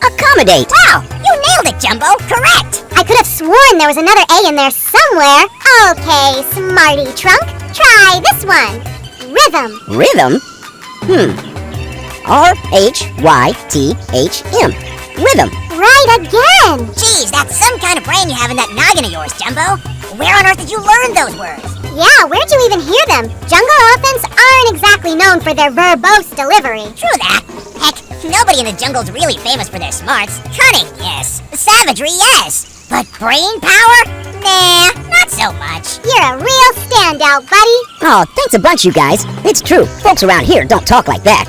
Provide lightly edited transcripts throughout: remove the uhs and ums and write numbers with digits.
Accommodate. Wow, you nailed it, Jumbo. Correct. I could have sworn there was another A in there somewhere. Okay, smarty trunk, try this one. Rhythm. Rhythm? R-H-Y-T-H-M. Rhythm. Right again. Geez, that's some kind of brain you have in that noggin of yours, Jumbo. Where on earth did you learn those words? Yeah, where'd you even hear them? Jungle elephants aren't exactly known for their verbose delivery. True that. Heck, nobody in the jungle's really famous for their smarts. Cunning, yes. Savagery, yes. But brain power? Nah, not so much. You're a real standout, buddy. Oh, thanks a bunch, you guys. It's true, folks around here don't talk like that.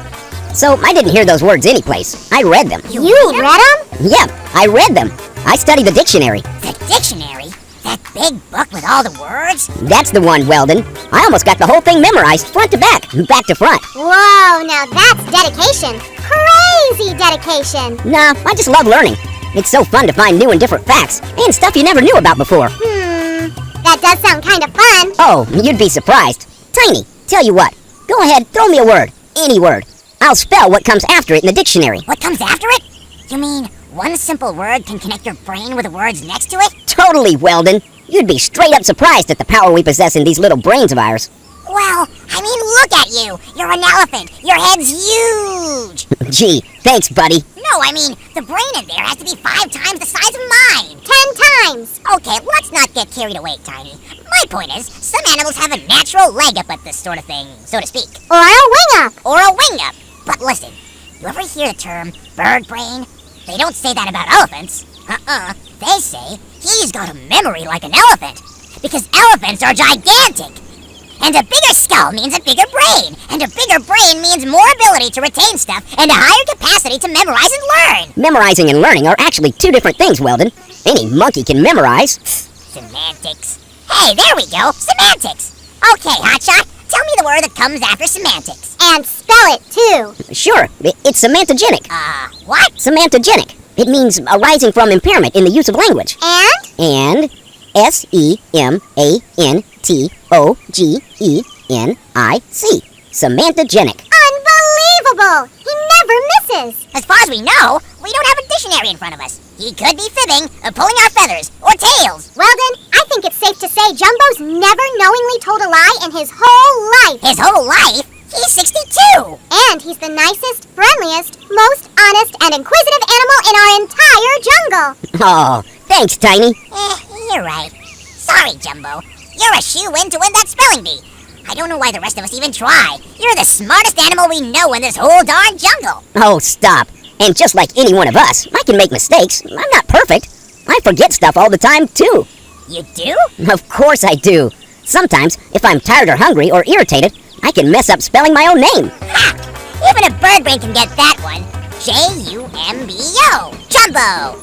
So I didn't hear those words anyplace. I read them. You read them? Yep, I read them. I studied the dictionary. The dictionary? That big book with all the words? That's the one, Weldon. I almost got the whole thing memorized, front to back to front. Whoa, now that's dedication. Crazy dedication. Nah, I just love learning. It's so fun to find new and different facts, and stuff you never knew about before. That does sound kind of fun. Oh, you'd be surprised. Tiny, tell you what. Go ahead, throw me a word. Any word. I'll spell what comes after it in the dictionary. What comes after it? You mean one simple word can connect your brain with the words next to it? Totally, Weldon. You'd be straight up surprised at the power we possess in these little brains of ours. Well, I mean, look at you. You're an elephant. Your head's huge. Gee, thanks, buddy. No, I mean, the brain in there has to be 5 times the size of mine. 10 times. Okay, let's not get carried away, Tiny. My point is, some animals have a natural leg up at this sort of thing, so to speak. Or a wing up. Or a wing up. But listen, you ever hear the term bird brain? They don't say that about elephants. They say he's got a memory like an elephant. Because elephants are gigantic. And a bigger skull means a bigger brain. And a bigger brain means more ability to retain stuff and a higher capacity to memorize and learn. Memorizing and learning are actually 2 different things, Weldon. Any monkey can memorize. Semantics. Hey, there we go. Semantics. Okay, Hotshot. Tell me the word that comes after semantics. And spell it, too. Sure, it's semantogenic. What? Semantogenic. It means arising from impairment in the use of language. And? And S-E-M-A-N-T-O-G-E-N-I-C. Semantogenic. Unbelievable! He never misses. As far as we know, we don't have a dictionary in front of us. He could be fibbing, pulling our feathers, or tails. Weldon, I think it's safe to say Jumbo's never knowingly told a lie in his whole life. His whole life? He's 62! And he's the nicest, friendliest, most honest, and inquisitive animal in our entire jungle. Oh, thanks, Tiny. You're right. Sorry, Jumbo. You're a shoe-in to win that spelling bee. I don't know why the rest of us even try. You're the smartest animal we know in this whole darn jungle. Oh, stop. And just like any one of us, I can make mistakes. I'm not perfect. I forget stuff all the time, too. You do? Of course I do. Sometimes, if I'm tired or hungry or irritated, I can mess up spelling my own name. Ha! Even a bird brain can get that one. J-U-M-B-O. Jumbo!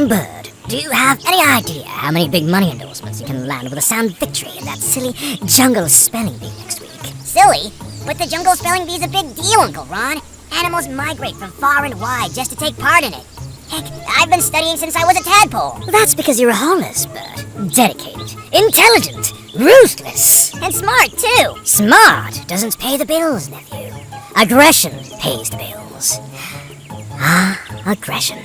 Bird, do you have any idea how many big money endorsements you can land with a sound victory in that silly jungle spelling bee next week? Silly? But the jungle spelling bee's a big deal, Uncle Ron. Animals migrate from far and wide just to take part in it. Heck, I've been studying since I was a tadpole. That's because you're a harmless bird. Dedicated, intelligent, ruthless. And smart, too. Smart doesn't pay the bills, nephew. Aggression pays the bills. Aggression.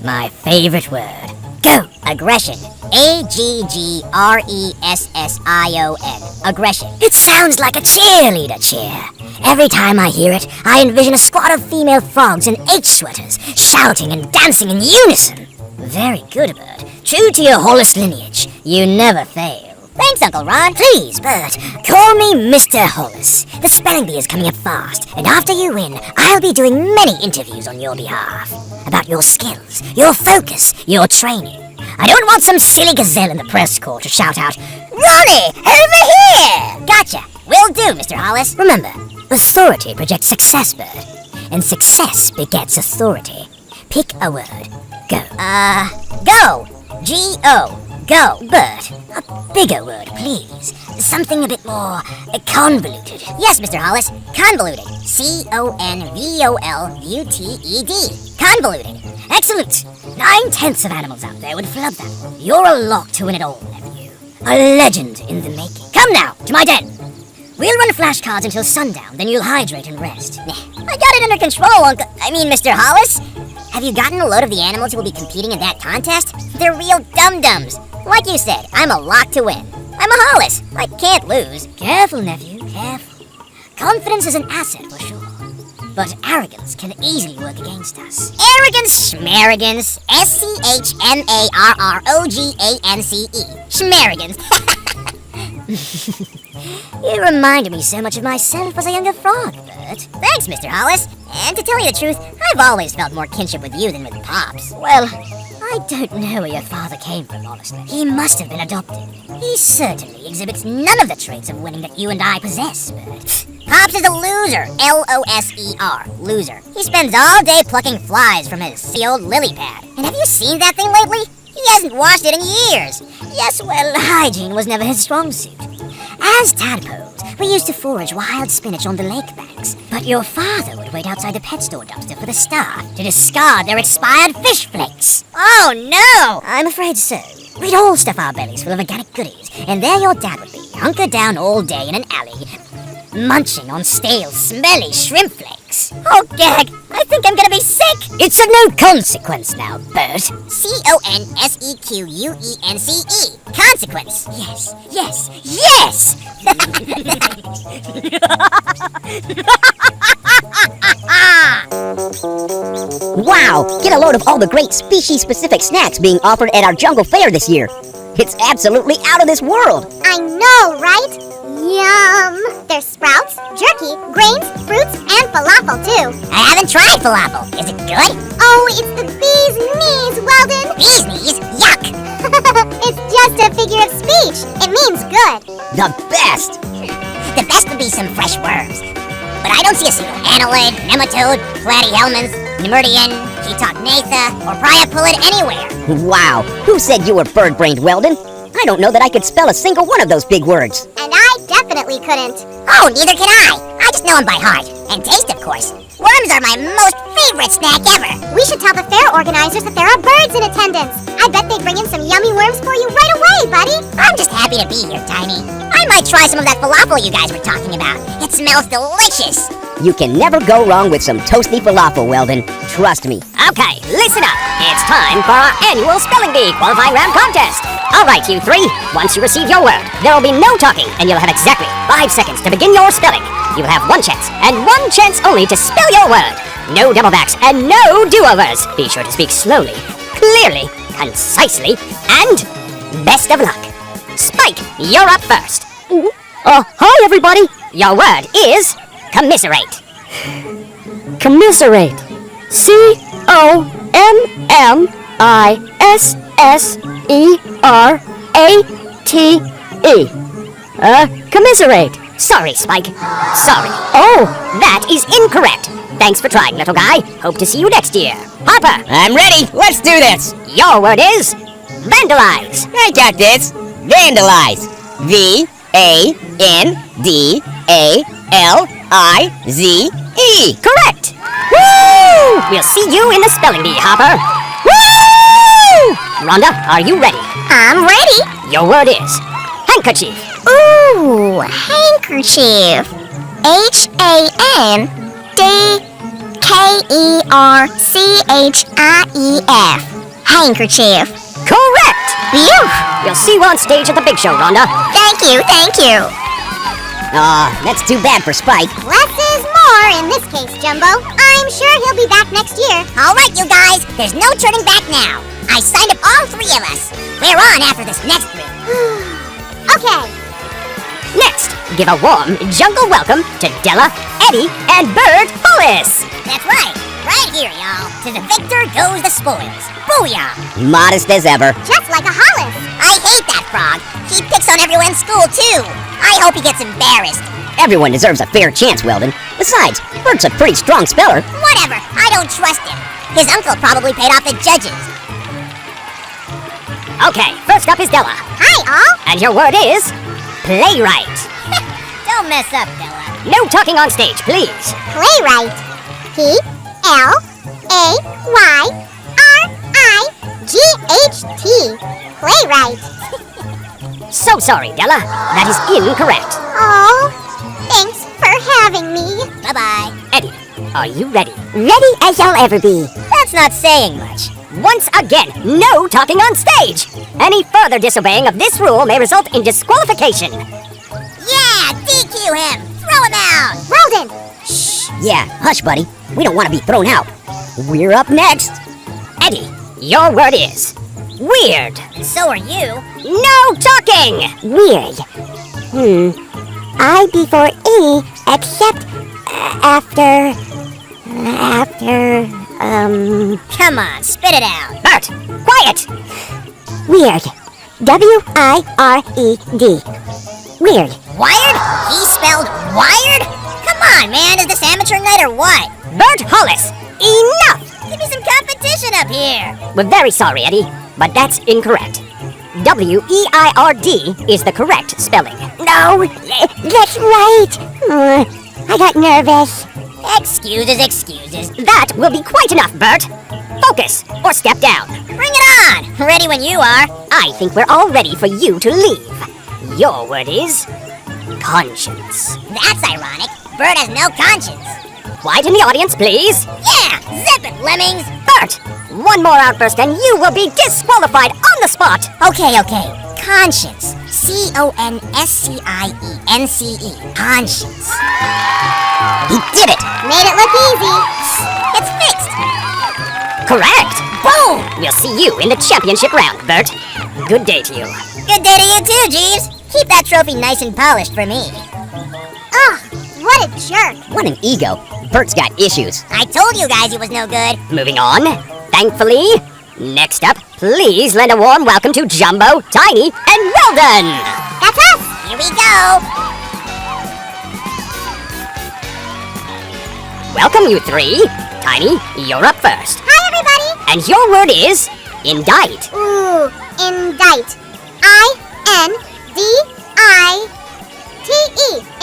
My favorite word. Go! Aggression. A-G-G-R-E-S-S-I-O-N. Aggression. It sounds like a cheerleader cheer. Every time I hear it, I envision a squad of female frogs in H-sweaters, shouting and dancing in unison. Very good, Bert. True to your Hollis lineage, you never fail. Thanks, Uncle Ron. Please, Bert, call me Mr. Hollis. The spelling bee is coming up fast, and after you win, I'll be doing many interviews on your behalf. About your skills, your focus, your training. I don't want some silly gazelle in the press corps to shout out, Ronnie, over here! Gotcha. Will do, Mr. Hollis. Remember, authority projects success, Bert, and success begets authority. Pick a word. Go. Go. G-O. Go. Bert, a bigger word, please. Something a bit more convoluted. Yes, Mr. Hollis. Convoluted. C-O-N-V-O-L-U-T-E-D. Convoluted. Excellent. 9/10 of animals out there would flub that. You're a lock to win it all, nephew. A legend in the making. Come now, to my den. We'll run flashcards until sundown, then you'll hydrate and rest. I got it under control, Mr. Hollis. Have you gotten a load of the animals who will be competing in that contest? They're real dum-dums. Like you said, I'm a lock to win. I'm a Hollis. I can't lose. Careful, nephew, careful. Confidence is an asset for sure. But arrogance can easily work against us. Arrogance, schmarrogance. S-C-H-M-A-R-R-O-G-A-N-C-E. Schmarrogance. You reminded me so much of myself as a younger frog, Bert. Thanks, Mr. Hollis. And to tell you the truth, I've always felt more kinship with you than with Pops. Well, I don't know where your father came from, honestly. He must have been adopted. He certainly exhibits none of the traits of winning that you and I possess, Bert. Pops is a loser. L-O-S-E-R. Loser. He spends all day plucking flies from his old lily pad. And have you seen that thing lately? He hasn't washed it in years. Yes, well, hygiene was never his strong suit. As tadpoles, we used to forage wild spinach on the lake banks, but your father would wait outside the pet store dumpster for the staff to discard their expired fish flakes. Oh, no! I'm afraid so. We'd all stuff our bellies full of organic goodies, and there your dad would be, hunkered down all day in an alley, munching on stale, smelly shrimp flakes. Oh, gag! I think I'm gonna be sick! It's of no consequence now, Bert. C-O-N-S-E-Q-U-E-N-C-E. Consequence. Yes, yes, yes! Wow! Get a load of all the great species-specific snacks being offered at our jungle fair this year. It's absolutely out of this world. I know, right? Yum! There's sprouts, jerky, grains, fruits, and falafel, too. I haven't tried falafel. Is it good? Oh, it's the bee's knees, Weldon! Bee's knees? Yuck! It's just a figure of speech. It means good. The best! The best would be some fresh worms. But I don't see a single annelid, nematode, platyhelminth, nemuridian, ketochnatha, or priapulid anywhere. Wow! Who said you were bird-brained, Weldon? I don't know that I could spell a single one of those big words. And I definitely couldn't. Oh, neither can I. I just know them by heart. And taste, of course. Worms are my most favorite snack ever. We should tell the fair organizers that there are birds in attendance. I bet they'd bring in some yummy worms for you right away, buddy. I'm just happy to be here, Tiny. I might try some of that falafel you guys were talking about. It smells delicious. You can never go wrong with some toasty falafel, Weldon. Trust me. Okay, listen up. It's time for our annual Spelling Bee qualifying round contest. All right, you three. Once you receive your word, there will be no talking, and you'll have exactly 5 seconds to begin your spelling. You will have one chance, and one chance only to spell your word. No double backs and no do-overs. Be sure to speak slowly, clearly, concisely, and best of luck. Spike, you're up first. Hi, everybody! Your word is commiserate. Commiserate. C-O-M-M-I-S-S-E-R-A-T-E. Commiserate. Sorry, Spike. Sorry. Oh, that is incorrect. Thanks for trying, little guy. Hope to see you next year. Harper, I'm ready. Let's do this. your word is vandalize. I got this. Vandalize. V-A-N-D-A-L-I-Z-E. Correct. Woo! We'll see you in the spelling bee, Harper. Woo! Rhonda, are you ready? I'm ready. Your word is handkerchief. Ooh, handkerchief. H-A-N-D-K-E-R-C-H-I-E-F. Handkerchief. Correct. Phew. You'll see you on stage at the big show, Rhonda. Thank you, thank you. That's too bad for Spike. Less is more in this case, Jumbo. I'm sure he'll be back next year. All right, you guys. There's no turning back now. I signed up all 3 of us. We're on after this next group. Okay. Next, give a warm jungle welcome to Della, Eddie, and Bird Hollis. That's right. Right here, y'all. To the victor goes the spoils. Booyah! Modest as ever. Just like a Hollis. I hate that frog. He picks on everyone in school, too. I hope he gets embarrassed. Everyone deserves a fair chance, Weldon. Besides, Bert's a pretty strong speller. Whatever. I don't trust him. His uncle probably paid off the judges. Okay, first up is Della. Hi, all. And your word is playwright. Don't mess up, Della. No talking on stage, please. Playwright. P-L-A-Y-R-I-G-H-T. Playwright. So sorry, Della. That is incorrect. Oh, thanks for having me. Bye-bye. Eddie, are you ready? Ready as I'll ever be. That's not saying much. Once again, no talking on stage. Any further disobeying of this rule may result in disqualification. Yeah, DQ him. Throw him out. Weldon! Shh. Yeah, hush, buddy. We don't want to be thrown out. We're up next. Eddie, your word is weird. So are you. No talking! Weird. I before E, except Come on, spit it out. Bert, quiet! weird. W-I-R-E-D. Weird. Wired? He spelled wired? Come on, man. Is this amateur night or what? Bert Hollis, enough! Give me some competition up here. We're very sorry, Eddie, but that's incorrect. W-E-I-R-D is the correct spelling. No, that's right. I got nervous. Excuses, excuses. That will be quite enough, Bert. Focus, or step down. Bring it on. Ready when you are. I think we're all ready for you to leave. Your word is conscience. That's ironic. Bert has no conscience. Quiet in the audience, please. Yeah, zip it, lemmings. Bert, one more outburst and you will be disqualified on the spot. Okay. Conscience. C-O-N-S-C-I-E-N-C-E. Conscience. He did it. Made it look easy. It's fixed. Correct. Boom. We'll see you in the championship round, Bert. Good day to you. Good day to you too, Jeeves. Keep that trophy nice and polished for me. Ugh, what a jerk. What an ego. Bert's got issues. I told you guys he was no good. Moving on. Thankfully, next up, please lend a warm welcome to Jumbo, Tiny, and Weldon. That's us. Here we go. Welcome, you three. Tiny, you're up first. Hi, everybody. And your word is indict. Ooh, indict. I-N-D-I-T-E.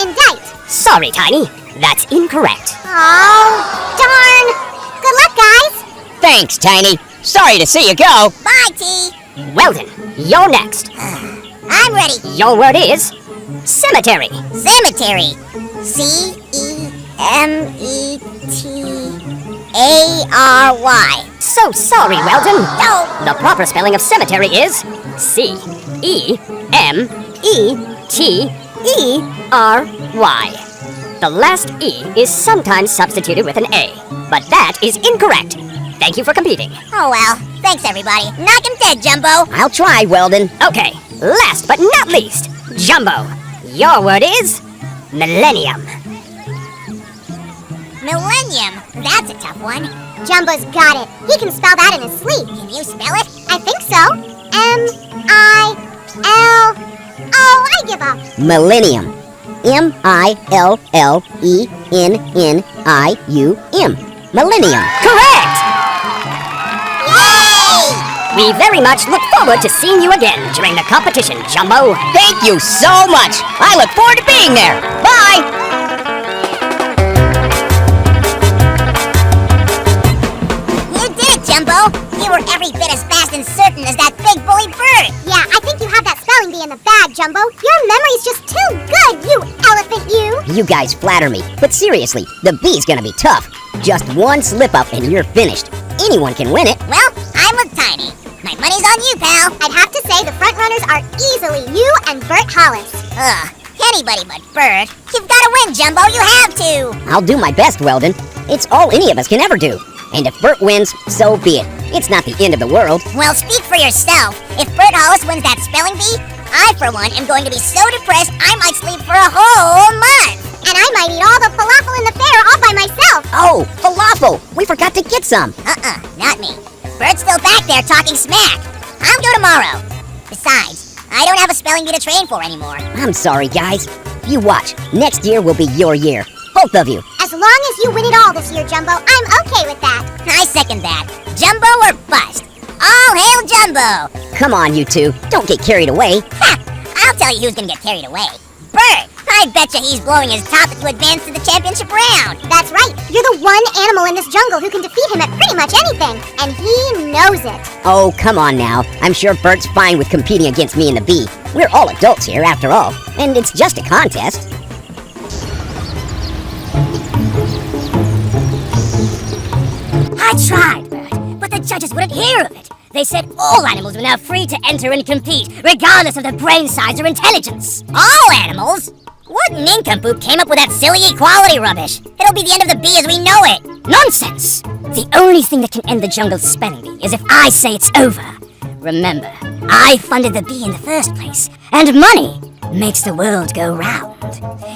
Indict. Sorry, Tiny. That's incorrect. Oh, darn. Good luck, guys. Thanks, Tiny. Sorry to see you go. Bye, T. Weldon, you're next. I'm ready. Your word is cemetery. Cemetery. C-E-M-E-T-A-R-Y. So sorry, Weldon. No. The proper spelling of cemetery is C-E-M-E-T-E-R-Y. The last E is sometimes substituted with an A, but that is incorrect. Thank you for competing. Oh well. Thanks, everybody. Knock him dead, Jumbo. I'll try, Weldon. Okay, last but not least, Jumbo. Your word is millennium. Millennium. That's a tough one. Jumbo's got it. He can spell that in his sleep. Can you spell it? I think so. M-I-L... Oh, I give up. Millennium. M-I-L-L-E-N-N-I-U-M. Millennium. Correct! Yay! We very much look forward to seeing you again during the competition, Jumbo. Thank you so much. I look forward to being there. Bye! You did it, Jumbo. You were every bit as fast and certain as that big bully bird. Yeah, I think you have that spelling bee in the bag, Jumbo. Your memory's just too good, you elephant, you. You guys flatter me, but seriously, the bee's gonna be tough. Just one slip-up and you're finished. Anyone can win it. Well, I'm with Tiny. My money's on you, pal. I'd have to say the front runners are easily you and Bert Hollis. Ugh, anybody but Bird. You've got to win, Jumbo. You have to. I'll do my best, Weldon. It's all any of us can ever do. And if Bert wins, so be it. It's not the end of the world. Well, speak for yourself. If Bert Hollis wins that spelling bee, I, for one, am going to be so depressed I might sleep for a whole month. And I might eat all the falafel in the fair all by myself. Oh, falafel! We forgot to get some. Not me. Bert's still back there talking smack. I'll go tomorrow. Besides, I don't have a spelling bee to train for anymore. I'm sorry, guys. You watch. Next year will be your year. Both of you. As long as you win it all this year, Jumbo, I'm okay with that. I second that. Jumbo or bust. All hail Jumbo. Come on, you two. Don't get carried away. Ha! I'll tell you who's gonna get carried away. Bert! I betcha he's blowing his top to advance to the championship round. That's right. You're the one animal in this jungle who can defeat him at pretty much anything. And he knows it. Oh, come on now. I'm sure Bert's fine with competing against me and the bee. We're all adults here, after all, and it's just a contest. I tried, Bert, but the judges wouldn't hear of it. They said all animals were now free to enter and compete, regardless of their brain size or intelligence. All animals? What nincompoop came up with that silly equality rubbish? It'll be the end of the bee as we know it. Nonsense! The only thing that can end the jungle's spelling bee is if I say it's over. Remember, I funded the bee in the first place, and money makes the world go round.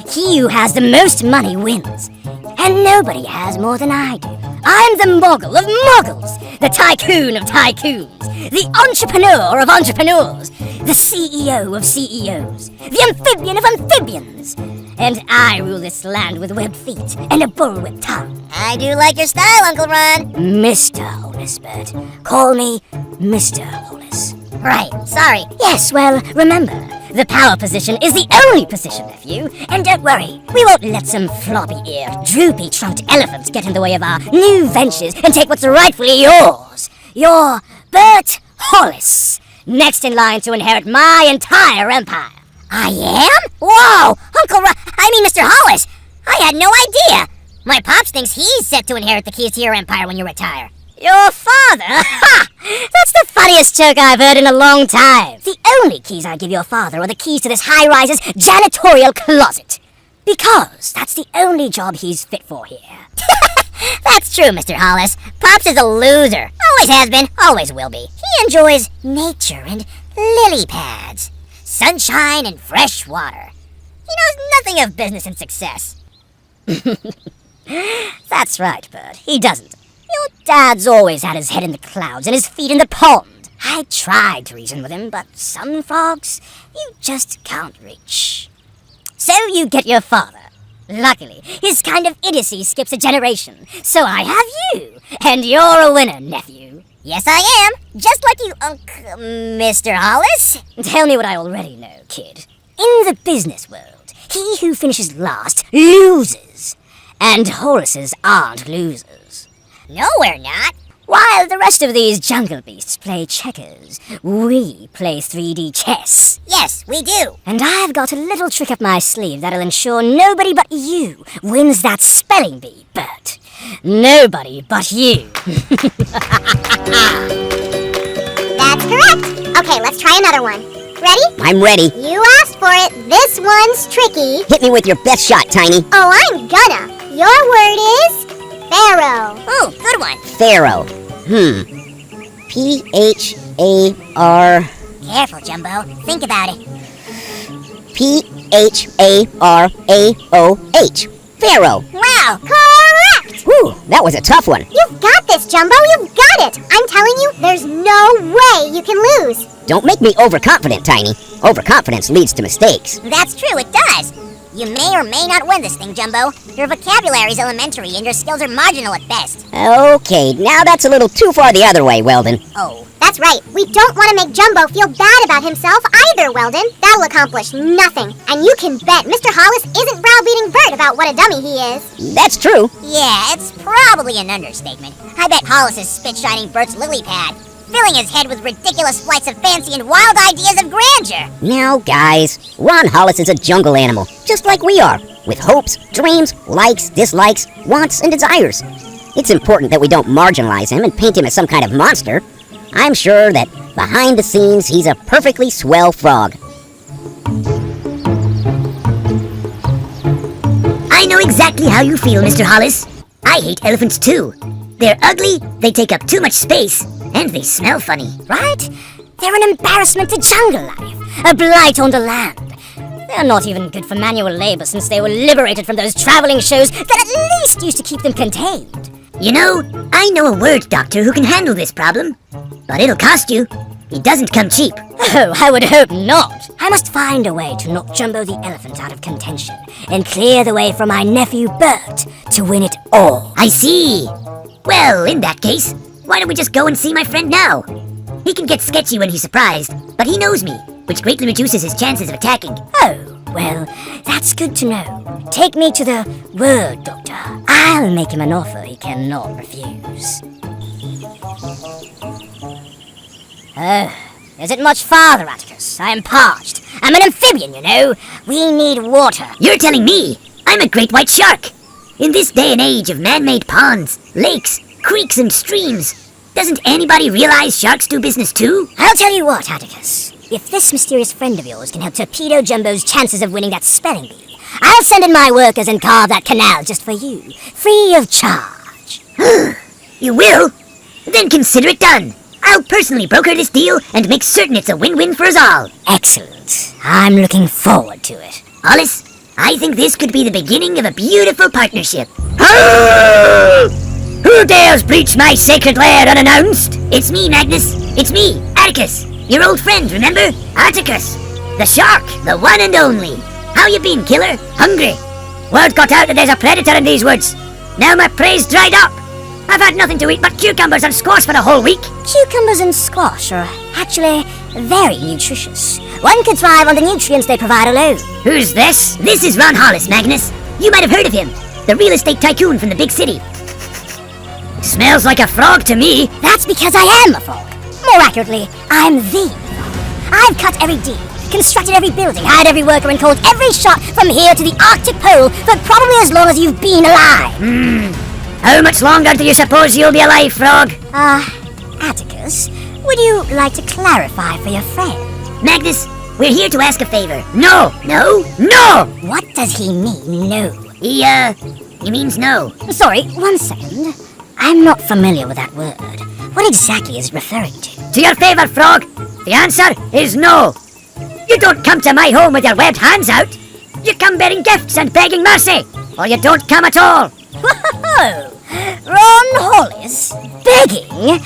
He who has the most money wins, and nobody has more than I do. I'm the mogul of moguls, the tycoon of tycoons, the entrepreneur of entrepreneurs, the CEO of CEOs, the amphibian of amphibians. And I rule this land with webbed feet and a bullwhip tongue. I do like your style, Uncle Ron. Mr. Hollis, Bert. Call me Mr. Hollis. Right, sorry. Yes, well, remember, the power position is the only position, nephew. And don't worry, we won't let some floppy-eared, droopy-trunked elephant get in the way of our new ventures and take what's rightfully yours. You're Bert Hollis, next in line to inherit my entire empire. I am? Whoa! Uncle Ron, Mr. Hollis! I had no idea! My pops thinks he's set to inherit the keys to your empire when you retire. Your father? Ha! That's the funniest joke I've heard in a long time. The only keys I give your father are the keys to this high-rise's janitorial closet. Because that's the only job he's fit for here. That's true, Mr. Hollis. Pops is a loser. Always has been, always will be. He enjoys nature and lily pads, sunshine and fresh water. He knows nothing of business and success. That's right, Bert. He doesn't. Your dad's always had his head in the clouds and his feet in the pond. I tried to reason with him, but some frogs you just can't reach. So you get your father. Luckily, his kind of idiocy skips a generation. So I have you, and you're a winner, nephew. Yes, I am. Just like you, Mr. Hollis. Tell me what I already know, kid. In the business world, he who finishes last loses. And Hollises aren't losers. No, we're not. While the rest of these jungle beasts play checkers, we play 3D chess. Yes, we do. And I've got a little trick up my sleeve that'll ensure nobody but you wins that spelling bee, Bert. Nobody but you. That's correct. Okay, let's try another one. Ready? I'm ready. You asked for it. This one's tricky. Hit me with your best shot, Tiny. Oh, I'm gonna. Your word is Pharaoh. Ooh, good one. Pharaoh. P-H-A-R... Careful, Jumbo. Think about it. P-H-A-R-A-O-H. Pharaoh. Wow. Correct. Whew, that was a tough one. You've got this, Jumbo. You've got it. I'm telling you, there's no way you can lose. Don't make me overconfident, Tiny. Overconfidence leads to mistakes. That's true, it does. You may or may not win this thing, Jumbo. Your vocabulary's elementary and your skills are marginal at best. Okay, now that's a little too far the other way, Weldon. Oh. That's right. We don't want to make Jumbo feel bad about himself either, Weldon. That'll accomplish nothing. And you can bet Mr. Hollis isn't browbeating Bert about what a dummy he is. That's true. Yeah, it's probably an understatement. I bet Hollis is spit-shining Bert's lily pad, filling his head with ridiculous flights of fancy and wild ideas of grandeur. Now, guys, Ron Hollis is a jungle animal, just like we are, with hopes, dreams, likes, dislikes, wants, and desires. It's important that we don't marginalize him and paint him as some kind of monster. I'm sure that behind the scenes, he's a perfectly swell frog. I know exactly how you feel, Mr. Hollis. I hate elephants too. They're ugly, they take up too much space, and they smell funny. Right? They're an embarrassment to jungle life, a blight on the land. They're not even good for manual labor since they were liberated from those traveling shows that at least used to keep them contained. You know, I know a word doctor who can handle this problem. But it'll cost you. He doesn't come cheap. Oh, I would hope not. I must find a way to knock Jumbo the elephant out of contention and clear the way for my nephew Bert to win it all. I see. Well, in that case, why don't we just go and see my friend now? He can get sketchy when he's surprised, but he knows me, which greatly reduces his chances of attacking. Oh, well, that's good to know. Take me to the word doctor. I'll make him an offer he cannot refuse. Oh, Is it much farther, Atticus? I am parched. I'm an amphibian, you know. We need water. You're telling me I'm a great white shark? In this day and age of man-made ponds, lakes, creeks, and streams, doesn't anybody realize sharks do business too? I'll tell you what, Atticus. If this mysterious friend of yours can help torpedo Jumbo's chances of winning that spelling bee, I'll send in my workers and carve that canal just for you, free of charge. You will? Then consider it done. I'll personally broker this deal and make certain it's a win-win for us all. Excellent. I'm looking forward to it. Hollis, I think this could be the beginning of a beautiful partnership. Who dares breach my sacred lair unannounced? It's me, Magnus. It's me, Atticus. Your old friend, remember? Atticus. The shark, the one and only. How you been, killer? Hungry? Word got out that there's a predator in these woods. Now my prey's dried up. I've had nothing to eat but cucumbers and squash for the whole week. Cucumbers and squash are actually very nutritious. One could thrive on the nutrients they provide alone. Who's this? This is Ron Hollis, Magnus. You might have heard of him. The real estate tycoon from the big city. Smells like a frog to me. That's because I am a frog. More accurately, I'm the frog. I've cut every deal, constructed every building, hired every worker, and called every shot from here to the Arctic Pole for probably as long as you've been alive. How much longer do you suppose you'll be alive, frog? Atticus, would you like to clarify for your friend? Magnus, we're here to ask a favor. No! What does he mean, no? He means no. Sorry, 1 second. I'm not familiar with that word. What exactly is it referring to? To your favor, frog. The answer is no. You don't come to my home with your webbed hands out. You come bearing gifts and begging mercy. Or you don't come at all. Whoa! Ron Hollis? Begging?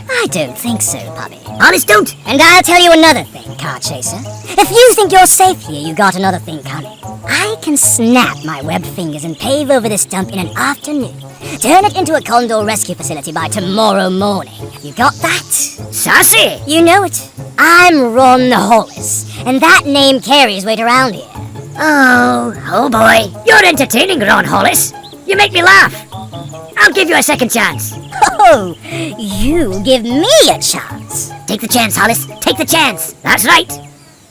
I don't think so, Puppy. Hollis, don't. And I'll tell you another thing, Car Chaser. If you think you're safe here, you got another thing coming. I can snap my webbed fingers and pave over this dump in an afternoon. Turn it into a Condor rescue facility by tomorrow morning. You got that? Sassy. You know it. I'm Ron Hollis, and that name carries weight around here. Oh boy. You're entertaining, Ron Hollis. You make me laugh. I'll give you a second chance. Oh, you give me a chance. Take the chance, Hollis. Take the chance. That's right.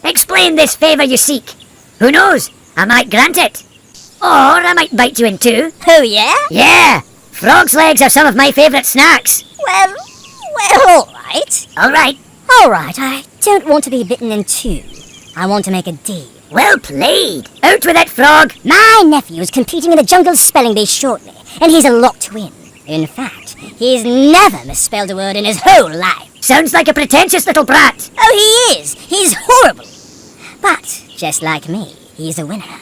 Explain this favor you seek. Who knows? I might grant it. Or I might bite you in two. Oh, yeah? Yeah. Frog's legs are some of my favorite snacks. Well, all right. All right. All right, I don't want to be bitten in two. I want to make a deal. Well played. Out with it, frog. My nephew is competing in the jungle spelling bee shortly, and he's a lock to win. In fact, he's never misspelled a word in his whole life. Sounds like a pretentious little brat. Oh, he is. He's horrible. But, just like me, he's a winner.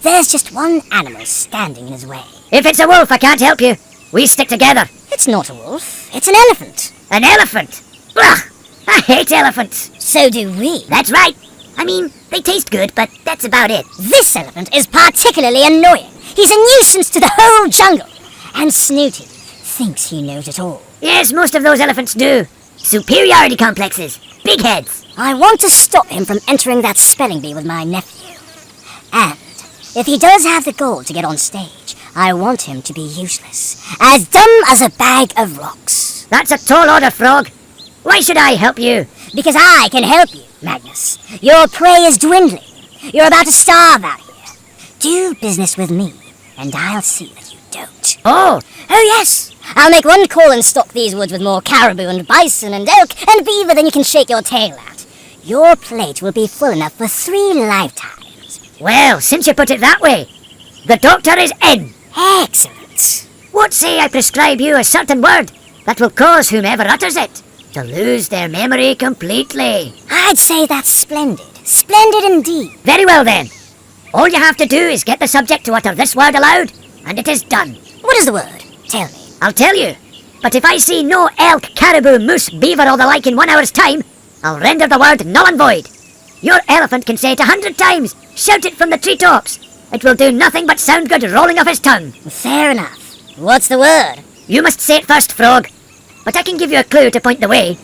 There's just one animal standing in his way. If it's a wolf, I can't help you. We stick together. It's not a wolf. It's an elephant. An elephant? Ugh, I hate elephants. So do we. That's right. I mean, they taste good, but that's about it. This elephant is particularly annoying. He's a nuisance to the whole jungle. And Snooty thinks he knows it all. Yes, most of those elephants do. Superiority complexes. Big heads. I want to stop him from entering that spelling bee with my nephew. And if he does have the goal to get on stage, I want him to be useless. As dumb as a bag of rocks. That's a tall order, Frog. Why should I help you? Because I can help you, Magnus. Your prey is dwindling. You're about to starve out here. Do business with me, and I'll see that you don't. Oh, yes. I'll make one call and stock these woods with more caribou and bison and elk and beaver than you can shake your tail at. Your plate will be full enough for 3 lifetimes. well, since you put it that way, the doctor is in. Excellent. What say I prescribe you a certain word that will cause whomever utters it to lose their memory completely? I'd say that's splendid. Splendid indeed. Very well then. All you have to do is get the subject to utter this word aloud, and it is done. What is the word? Tell me. I'll tell you. But if I see no elk, caribou, moose, beaver, or the like in 1 hour's time, I'll render the word null and void. Your elephant can say it 100 times. Shout it from the treetops. It will do nothing but sound good rolling off his tongue. Fair enough. What's the word? You must say it first, Frog. But I can give you a clue to point the way.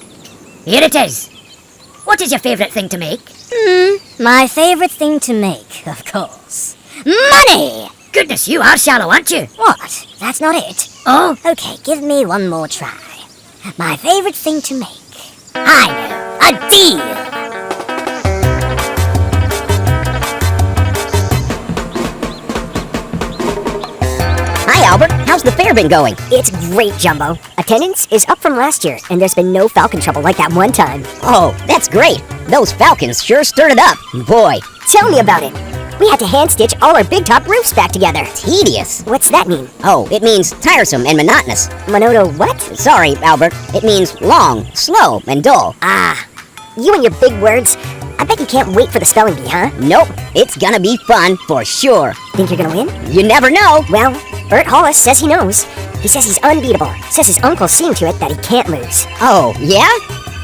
Here it is. What is your favourite thing to make? My favorite thing to make, of course. Money! Goodness, you are shallow, aren't you? What? That's not it. Oh, Okay, give me one more try. My favorite thing to make. I know. A deal! Hi, Albert. How's the fair been going? It's great, Jumbo. Attendance is up from last year, and there's been no falcon trouble like that one time. Oh, that's great. Those falcons sure stirred it up. Boy, Tell me about it. We had to hand-stitch all our big top roofs back together. tedious. What's that mean? Oh, it means tiresome and monotonous. Monoto what? Sorry, Albert. It means long, slow, and dull. Ah, you and your big words. I bet you can't wait for the spelling bee, huh? Nope, it's gonna be fun for sure. Think you're gonna win? You never know. Well, Bert Hollis says he knows. He says he's unbeatable. Says his uncle's seen to it that he can't lose. Oh, yeah?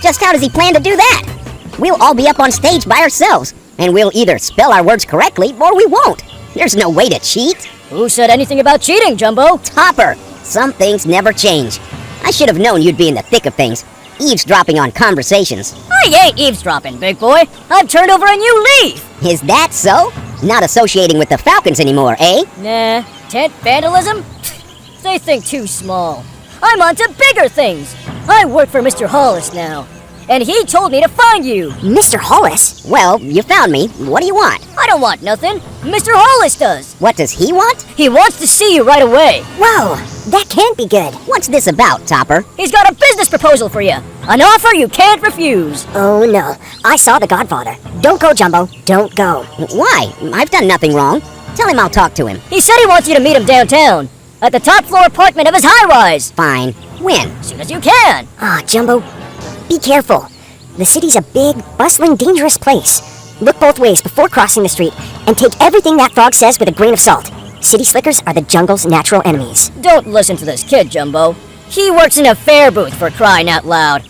Just how does he plan to do that? We'll all be up on stage by ourselves, and we'll either spell our words correctly or we won't. There's no way to cheat. Who said anything about cheating, Jumbo? Topper, some things never change. I should have known you'd be in the thick of things, eavesdropping on conversations. I ain't eavesdropping, big boy. I've turned over a new leaf. Is that so? Not associating with the Falcons anymore, eh? Nah, tent vandalism? They think too small. I'm on to bigger things. I work for Mr. Hollis now, and he told me to find you. Mr. Hollis? Well, you found me. What do you want? I don't want nothing. Mr. Hollis does. What does he want? He wants to see you right away. Whoa, that can't be good. What's this about, Topper? He's got a business proposal for you. An offer you can't refuse. Oh no, I saw The Godfather. Don't go, Jumbo. Don't go. Why? I've done nothing wrong. Tell him I'll talk to him. He said he wants you to meet him downtown, at the top floor apartment of his high-rise. Fine. When? As soon as you can. Ah, Jumbo, be careful. The city's a big, bustling, dangerous place. Look both ways before crossing the street, and take everything that frog says with a grain of salt. City slickers are the jungle's natural enemies. Don't listen to this kid, Jumbo. He works in a fair booth, for crying out loud.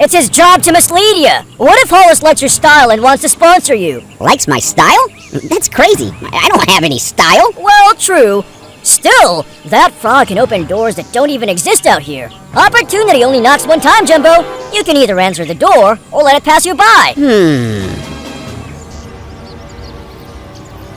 It's his job to mislead you. What if Hollis likes your style and wants to sponsor you? Likes my style? That's crazy. I don't have any style. Well, true. Still, that frog can open doors that don't even exist out here. Opportunity only knocks one time, Jumbo. You can either answer the door or let it pass you by.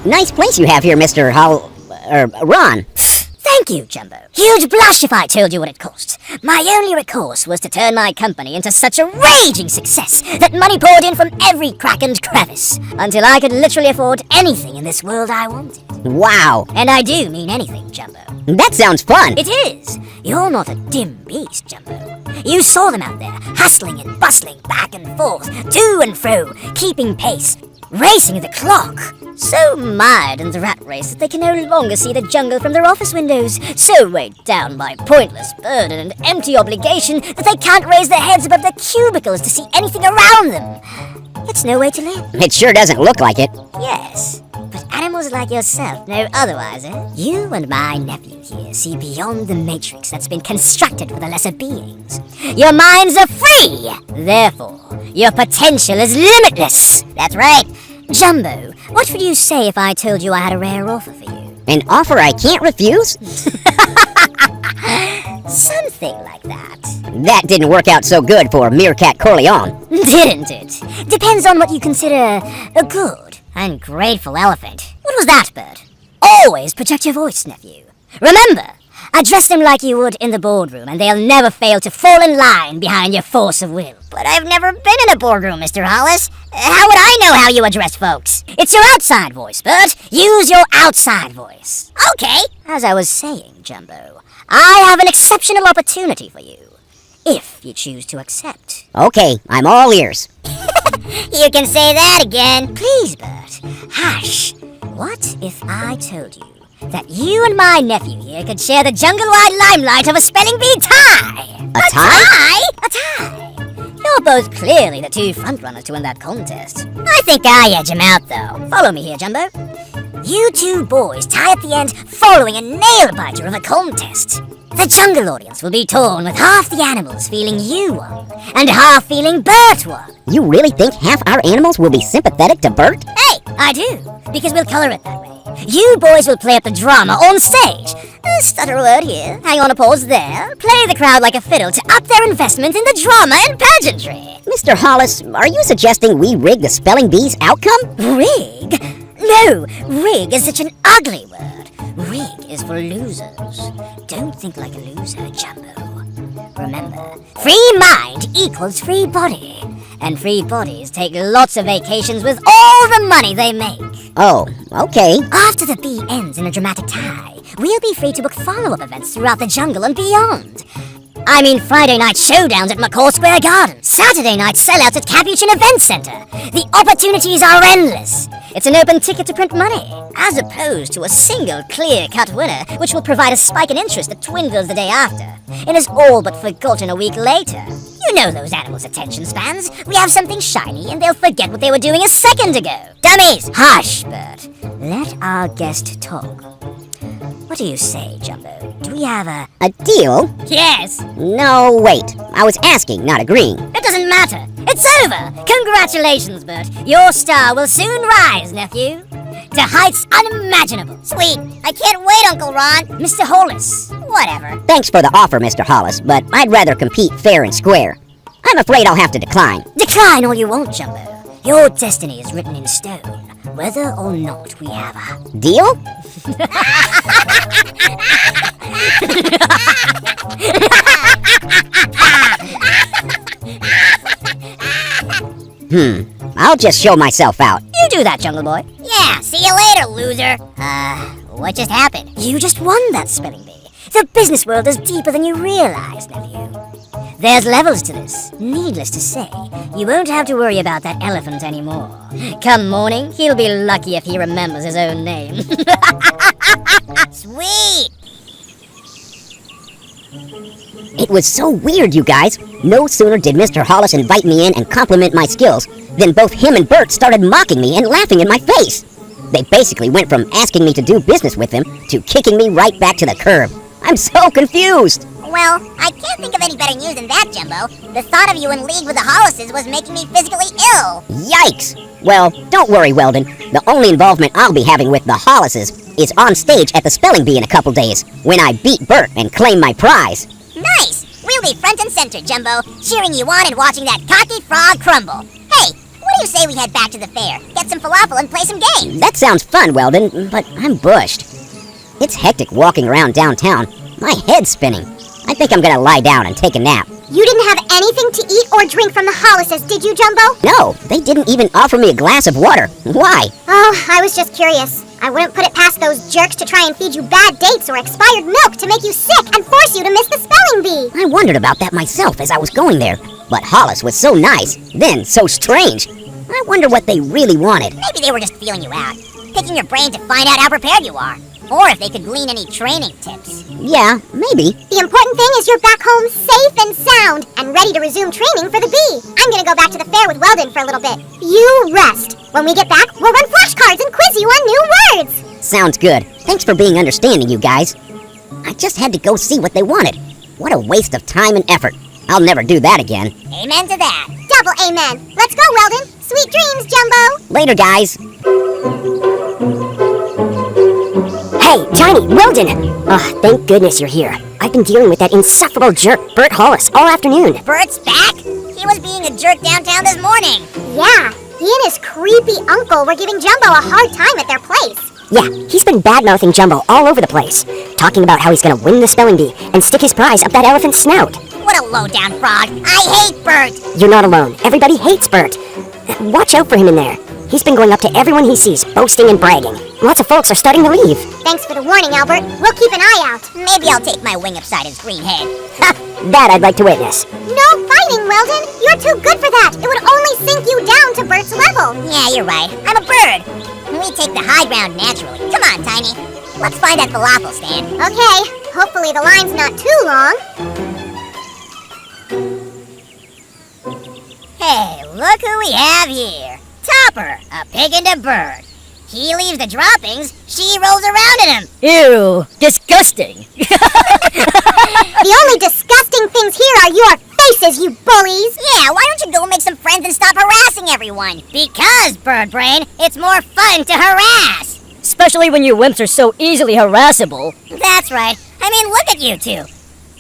Nice place you have here, Mr. Ron. Thank you, Jumbo. Huge blush if I told you what it cost. My only recourse was to turn my company into such a raging success that money poured in from every crack and crevice, until I could literally afford anything in this world I wanted. Wow. And I do mean anything, Jumbo. That sounds fun. It is. You're not a dim beast, Jumbo. You saw them out there, hustling and bustling back and forth, to and fro, keeping pace, racing the clock. So mired in the rat race that they can no longer see the jungle from their office windows. So weighed down by pointless burden and empty obligation that they can't raise their heads above their cubicles to see anything around them. It's no way to live. It sure doesn't look like it. Yes, but animals like yourself know otherwise, eh? You and my nephew here see beyond the matrix that's been constructed for the lesser beings. Your minds are free! Therefore, your potential is limitless! That's right. Jumbo, what would you say if I told you I had a rare offer for you? An offer I can't refuse? Something like that. That didn't work out so good for Meerkat Corleone. Didn't it? Depends on what you consider a good and grateful elephant. What was that, bird? Always project your voice, nephew. Remember, address them like you would in the boardroom, and they'll never fail to fall in line behind your force of will. But I've never been in a boardroom, Mr. Hollis. How would I know how you address folks? It's your outside voice, Bert. Use your outside voice. Okay. As I was saying, Jumbo, I have an exceptional opportunity for you, if you choose to accept. Okay, I'm all ears. You can say that again. Please, Bert. Hush. What if I told you that you and my nephew here could share the jungle-wide limelight of a spelling bee tie? A tie? A tie. You're both clearly the two frontrunners to win that contest. I think I edge him out, though. Follow me here, Jumbo. You two boys tie at the end following a nail-biter of a contest. The jungle audience will be torn with half the animals feeling you won, and half feeling Bert won. You really think half our animals will be sympathetic to Bert? Hey, I do, because we'll color it that way. You boys will play up the drama on stage. Stutter a word here, hang on a pause there, play the crowd like a fiddle to up their investment in the drama and pageantry. Mr. Hollis, are you suggesting we rig the spelling bee's outcome? Rig? No, rig is such an ugly word. Rig is for losers. Don't think like a loser, Jumbo. Remember, free mind equals free body. And free bodies take lots of vacations with all the money they make. Oh, okay. After the bee ends in a dramatic tie, we'll be free to book follow-up events throughout the jungle and beyond. I mean Friday night showdowns at McCall Square Garden, Saturday night sellouts at Capuchin Event Center. The opportunities are endless. It's an open ticket to print money, as opposed to a single clear-cut winner, which will provide a spike in interest that dwindles the day after, and is all but forgotten a week later. You know those animals' attention spans. We have something shiny, and they'll forget what they were doing a second ago. Dummies! Hush, Bert. Let our guest talk. What do you say, Jumbo? Do we have a... A deal? Yes. No, wait. I was asking, not agreeing. It doesn't matter. It's over. Congratulations, Bert. Your star will soon rise, nephew. To heights unimaginable. Sweet. I can't wait, Uncle Ron. Mr. Hollis. Whatever. Thanks for the offer, Mr. Hollis, but I'd rather compete fair and square. I'm afraid I'll have to decline. Decline all you want, Jumbo. Your destiny is written in stone, whether or not we have a... Deal? I'll just show myself out. You do that, Jungle Boy. Yeah, see you later, loser. What just happened? You just won that spelling bee. The business world is deeper than you realize, nephew. There's levels to this. Needless to say, you won't have to worry about that elephant anymore. Come morning, he'll be lucky if he remembers his own name. Sweet. It was so weird, you guys. No sooner did Mr. Hollis invite me in and compliment my skills than both him and Bert started mocking me and laughing in my face. They basically went from asking me to do business with them to kicking me right back to the curb. I'm so confused. Well, I can't think of any better news than that, Jumbo. The thought of you in league with the Hollises was making me physically ill. Yikes! Well, don't worry, Weldon. The only involvement I'll be having with the Hollises is on stage at the Spelling Bee in a couple days, when I beat Bert and claim my prize. Nice! We'll be front and center, Jumbo, cheering you on and watching that cocky frog crumble. Hey, what do you say we head back to the fair, get some falafel and play some games? That sounds fun, Weldon, but I'm bushed. It's hectic walking around downtown. My head's spinning. I think I'm gonna lie down and take a nap. You didn't have anything to eat or drink from the Hollises, did you, Jumbo? No, they didn't even offer me a glass of water. Why? Oh, I was just curious. I wouldn't put it past those jerks to try and feed you bad dates or expired milk to make you sick and force you to miss the spelling bee. I wondered about that myself as I was going there. But Hollis was so nice, then so strange. I wonder what they really wanted. Maybe they were just feeling you out, picking your brain to find out how prepared you are. Or if they could glean any training tips. Yeah, maybe. The important thing is you're back home safe and sound and ready to resume training for the bee. I'm gonna go back to the fair with Weldon for a little bit. You rest. When we get back, we'll run flashcards and quiz you on new words. Sounds good. Thanks for being understanding, you guys. I just had to go see what they wanted. What a waste of time and effort. I'll never do that again. Amen to that. Double amen. Let's go, Weldon. Sweet dreams, Jumbo. Later, guys. Hey, Tiny, Weldon! Oh, thank goodness you're here. I've been dealing with that insufferable jerk, Bert Hollis, all afternoon. Bert's back? He was being a jerk downtown this morning. Yeah, he and his creepy uncle were giving Jumbo a hard time at their place. Yeah, he's been bad-mouthing Jumbo all over the place, talking about how he's gonna win the spelling bee and stick his prize up that elephant's snout. What a low-down frog. I hate Bert. You're not alone. Everybody hates Bert. Watch out for him in there. He's been going up to everyone he sees, boasting and bragging. Lots of folks are starting to leave. Thanks for the warning, Albert. We'll keep an eye out. Maybe I'll take my wing upside his green head. That I'd like to witness. No fighting, Weldon. You're too good for that. It would only sink you down to Bert's level. Yeah, you're right. I'm a bird. We take the high ground naturally. Come on, Tiny. Let's find that falafel stand. Okay. Hopefully the line's not too long. Hey, look who we have here. Topper, a pig and a bird. He leaves the droppings, she rolls around in them. Ew, disgusting. The only disgusting things here are your faces, you bullies. Yeah, why don't you go make some friends and stop harassing everyone? Because, Bird Brain, it's more fun to harass. Especially when you wimps are so easily harassable. That's right. I mean, look at you two.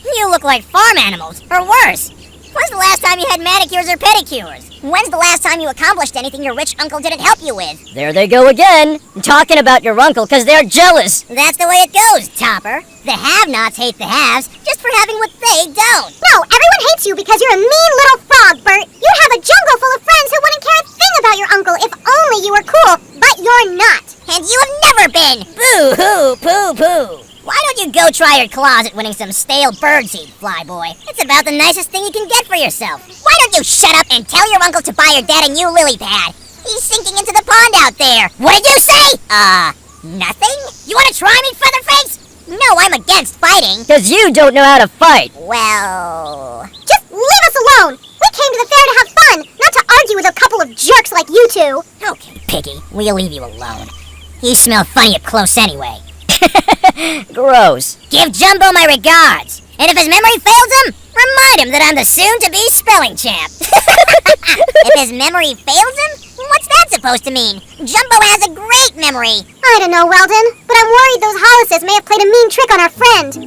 You look like farm animals, or worse. When's the last time you had manicures or pedicures? When's the last time you accomplished anything your rich uncle didn't help you with? There they go again, talking about your uncle because they're jealous. That's the way it goes, Topper. The have-nots hate the haves just for having what they don't. No, everyone hates you because you're a mean little frog, Bert. You'd have a jungle full of friends who wouldn't care a thing about your uncle if only you were cool, but you're not. And you have never been. Boo-hoo, poo-poo. Why don't you go try your closet winning some stale birdseed, Flyboy? It's about the nicest thing you can get for yourself. Why don't you shut up and tell your uncle to buy your dad a new lily pad? He's sinking into the pond out there. What did you say? Nothing? You want to try me, Featherface? No, I'm against fighting. Because you don't know how to fight. Well... Just leave us alone. We came to the fair to have fun, not to argue with a couple of jerks like you two. Okay, Piggy, we'll leave you alone. You smell funny up close anyway. Gross. Give Jumbo my regards. And if his memory fails him, remind him that I'm the soon-to-be spelling champ. If his memory fails him? What's that supposed to mean? Jumbo has a great memory. I don't know, Weldon, but I'm worried those Hollises may have played a mean trick on our friend.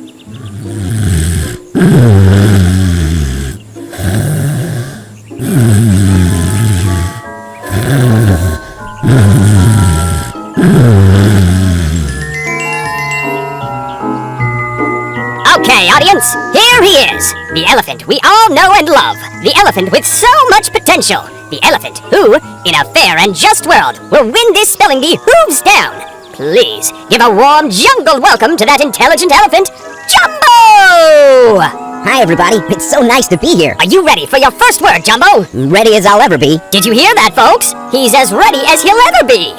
Okay, audience, here he is. The elephant we all know and love. The elephant with so much potential. The elephant who, in a fair and just world, will win this spelling bee hooves down. Please give a warm jungle welcome to that intelligent elephant, Jumbo! Hi, everybody. It's so nice to be here. Are you ready for your first word, Jumbo? Ready as I'll ever be. Did you hear that, folks? He's as ready as he'll ever be.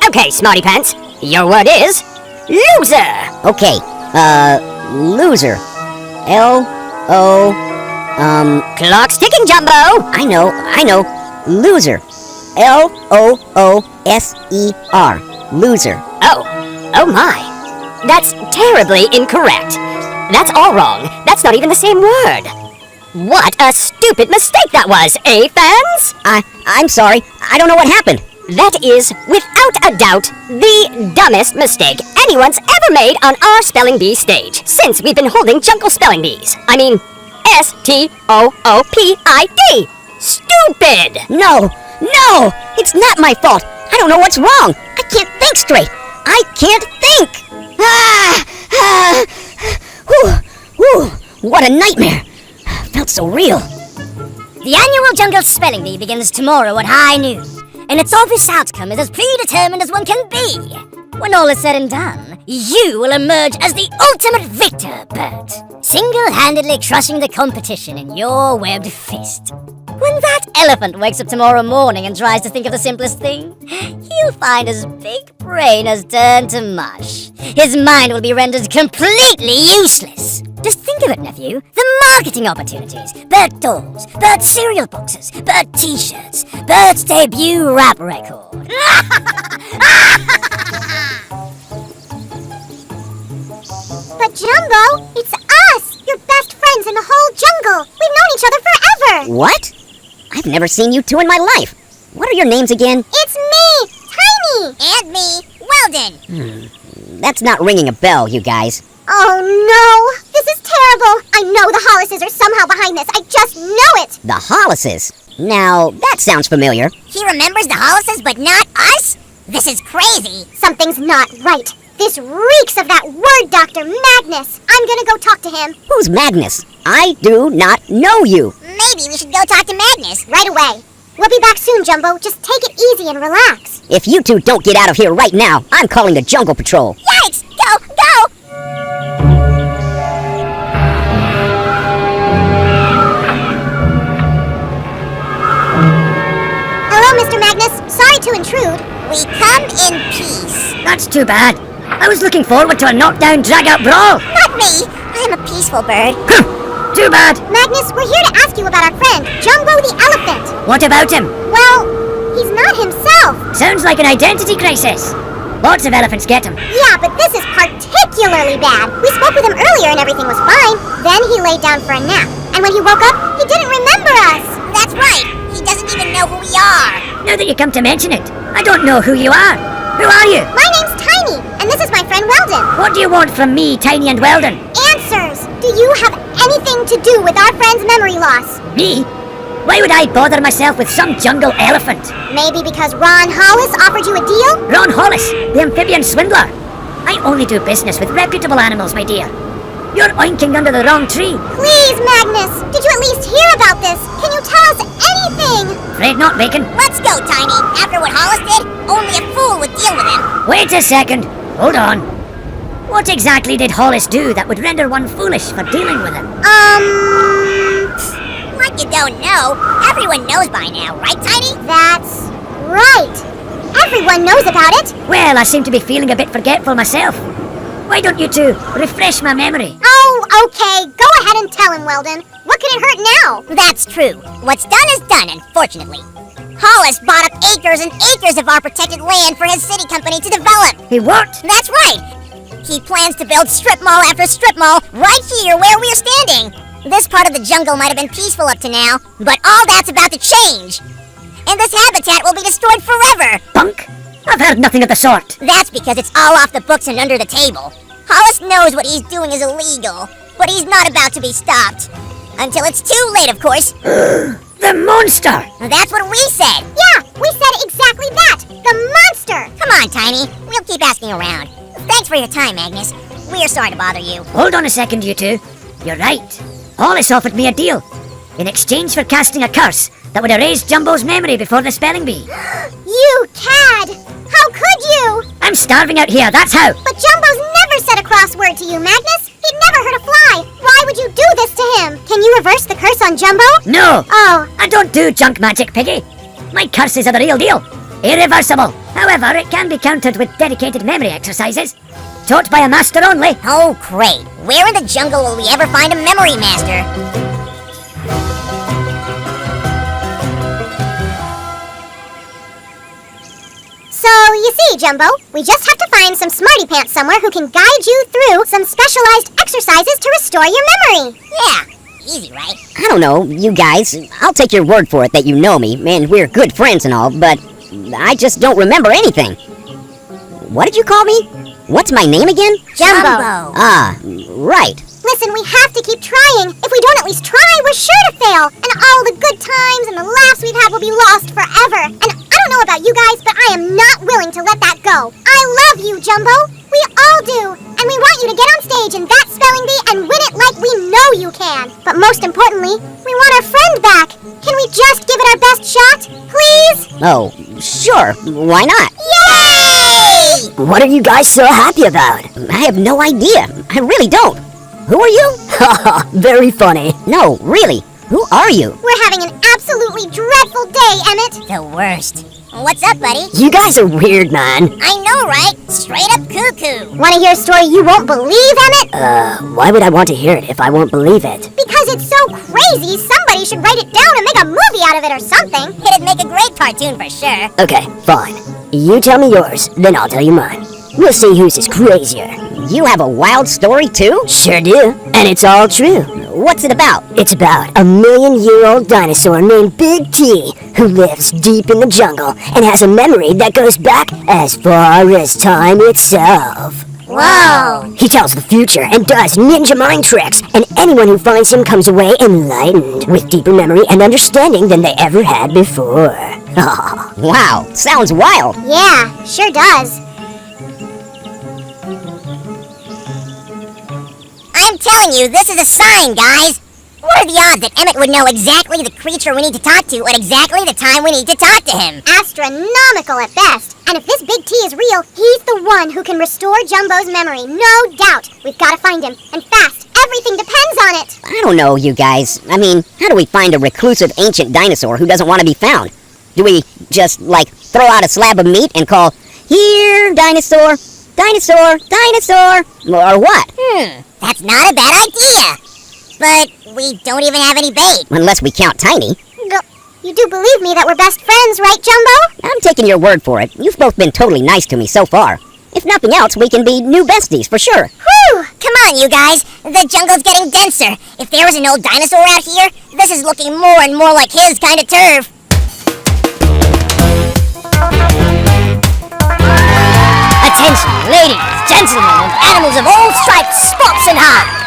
Okay, Smarty Pants, your word is loser. Okay, loser. Clock's ticking, Jumbo. I know. Loser. L-O-O-S-E-R. Loser. Oh my. That's terribly incorrect. That's all wrong. That's not even the same word. What a stupid mistake that was, eh, fans? I'm sorry. I don't know what happened. That is, without a doubt, the dumbest mistake anyone's ever made on our Spelling Bee stage since we've been holding Jungle Spelling Bees. I mean, S-T-O-O-P-I-D. Stupid! No! It's not my fault. I don't know what's wrong. I can't think straight. I can't think. What a nightmare. Felt so real. The annual Jungle Spelling Bee begins tomorrow at high noon, and its obvious outcome is as predetermined as one can be. When all is said and done, you will emerge as the ultimate victor, Bert, single-handedly crushing the competition in your webbed fist. When that elephant wakes up tomorrow morning and tries to think of the simplest thing, he'll find his big brain has turned to mush. His mind will be rendered completely useless. Just think of it, nephew. The marketing opportunities. Bert dolls, Bert cereal boxes, Bert t-shirts, Bert's debut rap record. But Jumbo, it's us! Your best friends in the whole jungle! We've known each other forever! What? I've never seen you two in my life. What are your names again? It's me! Tiny! And me, Weldon. That's not ringing a bell, you guys. Oh no! This is terrible! I know the Hollises are somehow behind this. I just know it! The Hollises. Now, that sounds familiar. He remembers the Hollises, but not us? This is crazy. Something's not right. This reeks of that word doctor, Magnus. I'm gonna go talk to him. Who's Magnus? I do not know you. Maybe we should go talk to Magnus. Right away. We'll be back soon, Jumbo. Just take it easy and relax. If you two don't get out of here right now, I'm calling the Jungle Patrol. Yikes! Go! Hello, Mr. Magnus. Sorry to intrude. We come in peace. That's too bad. I was looking forward to a knockdown, drag-out brawl. Not me. I'm a peaceful bird. Too bad. Magnus, we're here to ask you about our friend, Jumbo the elephant. What about him? Well, he's not himself. Sounds like an identity crisis. Lots of elephants get him. Yeah, but this is particularly bad. We spoke with him earlier and everything was fine. Then he laid down for a nap. And when he woke up, he didn't remember us. That's right. He doesn't even know who we are. Now that you come to mention it, I don't know who you are. Who are you? My name's Tiny, and this is my friend Weldon. What do you want from me, Tiny and Weldon? Answers. Do you have anything to do with our friend's memory loss? Me? Why would I bother myself with some jungle elephant? Maybe because Ron Hollis offered you a deal? Ron Hollis, the amphibian swindler. I only do business with reputable animals, my dear. You're oinking under the wrong tree. Please, Magnus, did you at least hear about this? Can you tell us anything? Afraid not, Bacon. Let's go, Tiny. After what Hollis did, only a fool would deal with him. Wait a second. Hold on. What exactly did Hollis do that would render one foolish for dealing with him? Like you don't know. Everyone knows by now, right, Tiny? That's right. Everyone knows about it. Well, I seem to be feeling a bit forgetful myself. Why don't you two refresh my memory? Oh, okay. Go ahead and tell him, Weldon. What could it hurt now? That's true. What's done is done, unfortunately. Hollis bought up acres and acres of our protected land for his city company to develop. He what? That's right. He plans to build strip mall after strip mall right here where we're standing. This part of the jungle might have been peaceful up to now, but all that's about to change. And this habitat will be destroyed forever. Punk? I've heard nothing of the sort. That's because it's all off the books and under the table. Hollis knows what he's doing is illegal, but he's not about to be stopped. Until it's too late, of course. The monster! That's what we said. Yeah, we said exactly that. The monster. Come on, Tiny. We'll keep asking around. Thanks for your time, Agnes. We're sorry to bother you. Hold on a second, you two. You're right. Hollis offered me a deal. In exchange for casting a curse that would erase Jumbo's memory before the spelling bee. You cad. How could you? I'm starving out here, that's how. But Jumbo's never said a crossword to you, Magnus. He'd never hurt a fly. Why would you do this to him? Can you reverse the curse on Jumbo? No! Oh, I don't do junk magic, Piggy. My curses are the real deal. Irreversible. However, it can be countered with dedicated memory exercises. Taught by a master only. Oh, great. Where in the jungle will we ever find a memory master? so you see, Jumbo, we just have to find some smarty pants somewhere who can guide you through some specialized exercises to restore your memory. Yeah, easy, right? I don't know, you guys. I'll take your word for it that you know me, and we're good friends and all, but I just don't remember anything. What did you call me? What's my name again? Jumbo. Ah, right. Listen, we have to keep trying. If we don't at least try, we're sure to fail. And all the good times and the laughs we've had will be lost forever. And I don't know about you guys, but I am not willing to let that go. I love you, Jumbo. We all do. And we want you to get on stage in that spelling bee and win it like we know you can. But most importantly, we want our friend back. Can we just give it our best shot? Please? Oh, sure. Why not? Yay! What are you guys so happy about? I have no idea. I really don't. Who are you? Haha, very funny. No, really. Who are you? We're having an absolutely dreadful day, Emmett. The worst. What's up, buddy? You guys are weird, man. I know, right? Straight up cuckoo. Want to hear a story you won't believe, Emmett? Why would I want to hear it if I won't believe it? Because it's so crazy, somebody should write it down and make a movie out of it or something. It'd make a great cartoon for sure. Okay, fine. You tell me yours, then I'll tell you mine. We'll see whose is crazier. You have a wild story too? Sure do, and it's all true. What's it about? It's about a 1,000,000-year-old dinosaur named Big T, who lives deep in the jungle and has a memory that goes back as far as time itself. Whoa. He tells the future and does ninja mind tricks, and anyone who finds him comes away enlightened, with deeper memory and understanding than they ever had before. Wow, sounds wild. Yeah, sure does. I'm telling you, this is a sign, guys. What are the odds that Emmett would know exactly the creature we need to talk to at exactly the time we need to talk to him? Astronomical at best. And if this Big T is real, he's the one who can restore Jumbo's memory, no doubt. We've got to find him, and fast. Everything depends on it. I don't know, you guys. I mean, how do we find a reclusive ancient dinosaur who doesn't want to be found? Do we just, throw out a slab of meat and call, "Here, dinosaur, dinosaur, dinosaur," or what? That's not a bad idea. But we don't even have any bait. Unless we count Tiny. You do believe me that we're best friends, right, Jumbo? I'm taking your word for it. You've both been totally nice to me so far. If nothing else, we can be new besties for sure. Whew! Come on, you guys. The jungle's getting denser. If there was an old dinosaur out here, this is looking more and more like his kind of turf. Attention, ladies, gentlemen, and animals of all stripes, spots, and hides.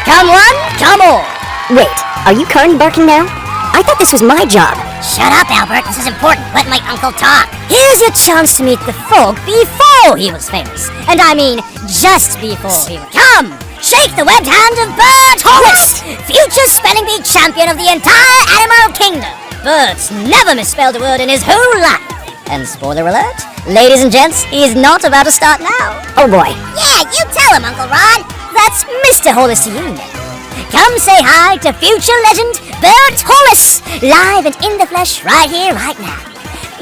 Come one, come all. Wait, are you Carney barking now? I thought this was my job. Shut up, Albert. This is important. Let my uncle talk. Here's your chance to meet the folk before he was famous. And I mean, just before he was. Come, shake the webbed hand of Bert Hollis, future spelling bee champion of the entire animal kingdom. Bert's never misspelled a word in his whole life. And spoiler alert, ladies and gents, he's not about to start now. Oh boy. Yeah, you tell him, Uncle Ron. That's Mr. Hollis to you now. Come say hi to future legend Bert Hollis, live and in the flesh right here, right now.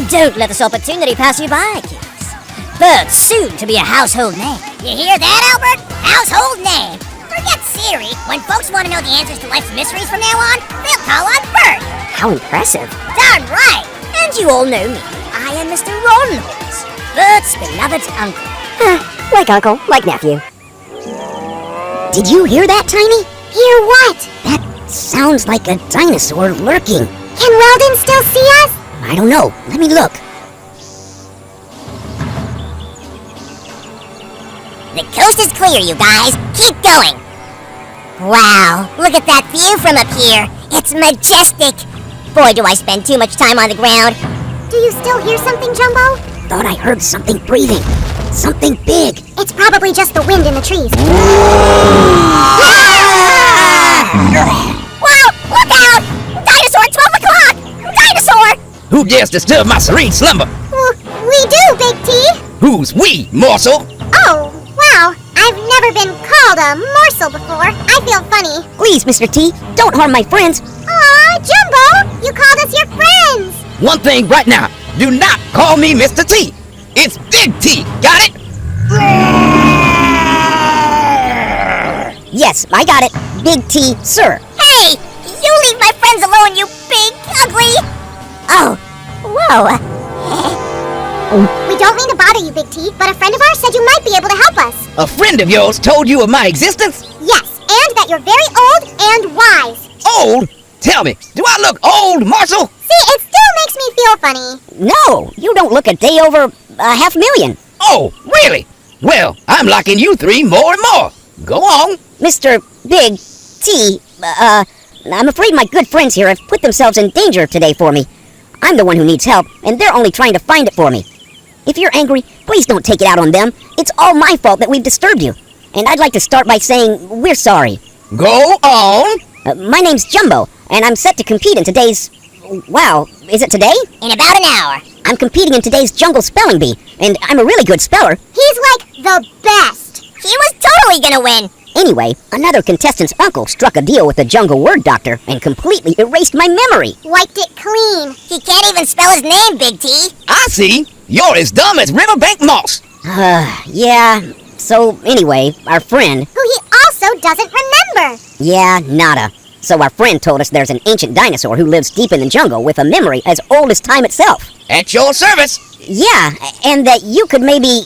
Don't let this opportunity pass you by, kids. Bert's soon to be a household name. You hear that, Albert? Household name. Forget Siri. When folks want to know the answers to life's mysteries from now on, they'll call on Bert. How impressive. Darn right. And you all know me. I am Mr. Ron Hollis, Bert's beloved uncle. Like uncle, like nephew. Did you hear that, Tiny? Hear what? That sounds like a dinosaur lurking. Can Weldon still see us? I don't know. Let me look. The coast is clear, you guys. Keep going. Wow, look at that view from up here. It's majestic. Boy, do I spend too much time on the ground. Do you still hear something, Jumbo? Thought I heard something breathing. Something big. It's probably just the wind in the trees. Whoa, look out! Dinosaur, 12 o'clock! Dinosaur! Who dares disturb my serene slumber? We do, Big T. Who's we, morsel? Oh, wow. I've never been called a morsel before. I feel funny. Please, Mr. T, don't harm my friends. Aw, Jumbo, you called us your friends. One thing right now, do not call me Mr. T. It's Big T, got it? Yes, I got it. Big T, sir. Hey! You leave my friends alone, you big, ugly... Oh, whoa. We don't mean to bother you, Big T, but a friend of ours said you might be able to help us. A friend of yours told you of my existence? Yes, and that you're very old and wise. Old? Tell me, do I look old, morsel? See, it still makes me feel funny. No, you don't look a day over 500,000. Oh, really? Well, I'm liking you three more and more. Go on. Mr. Big T, I'm afraid my good friends here have put themselves in danger today for me. I'm the one who needs help, and they're only trying to find it for me. If you're angry, please don't take it out on them. It's all my fault that we've disturbed you. And I'd like to start by saying we're sorry. Go on. My name's Jumbo, and I'm set to compete in today's... Wow, is it today? In about an hour. I'm competing in today's Jungle Spelling Bee, and I'm a really good speller. He's like the best. He was totally gonna win. Anyway, another contestant's uncle struck a deal with the Jungle Word Doctor and completely erased my memory. Wiped it clean. He can't even spell his name, Big T. I see. You're as dumb as Riverbank Moss. Yeah, so anyway, our friend... Who he also doesn't remember. Yeah, nada. So our friend told us there's an ancient dinosaur who lives deep in the jungle with a memory as old as time itself. At your service. Yeah, and that you could maybe,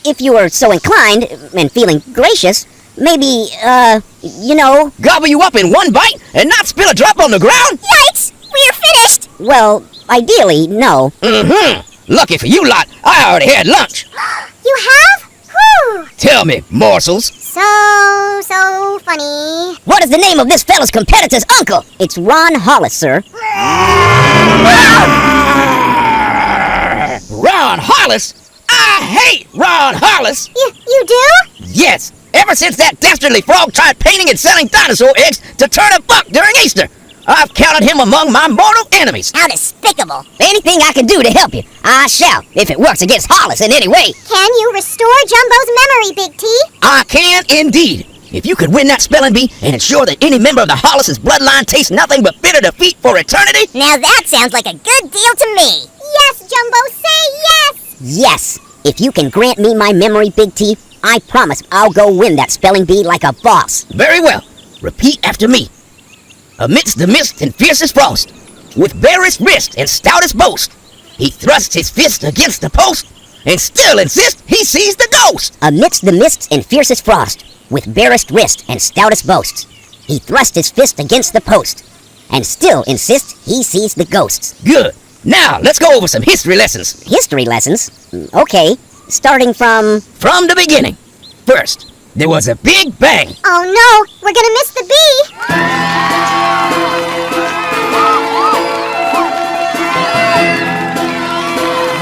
if you were so inclined, and feeling gracious, maybe, you know... Gobble you up in one bite and not spill a drop on the ground? Yikes! We're finished! Well, ideally, no. Mm-hmm. Lucky for you lot, I already had lunch. You have? Whew. Tell me, morsels. So funny. What is the name of this fella's competitor's uncle? It's Ron Hollis, sir. Ron Hollis? I hate Ron Hollis! You do? Yes, ever since that dastardly frog tried painting and selling dinosaur eggs to turn a buck during Easter. I've counted him among my mortal enemies. How despicable. Anything I can do to help you, I shall, if it works against Hollis in any way. Can you restore Jumbo's memory, Big T? I can indeed. If you could win that spelling bee and ensure that any member of the Hollis' bloodline tastes nothing but bitter defeat for eternity... Now that sounds like a good deal to me. Yes, Jumbo, say yes! Yes, if you can grant me my memory, Big T, I promise I'll go win that spelling bee like a boss. Very well. Repeat after me. Amidst the mist and fiercest frost, with barest wrist and stoutest boast, he thrusts his fist against the post, and still insists he sees the ghost. Amidst the mists and fiercest frost, with barest wrist and stoutest boasts, he thrust his fist against the post, and still insists he sees the ghosts. Good. Now, let's go over some history lessons. History lessons? Okay, starting from... From the beginning. First, there was a big bang. Oh no, we're gonna miss the bee!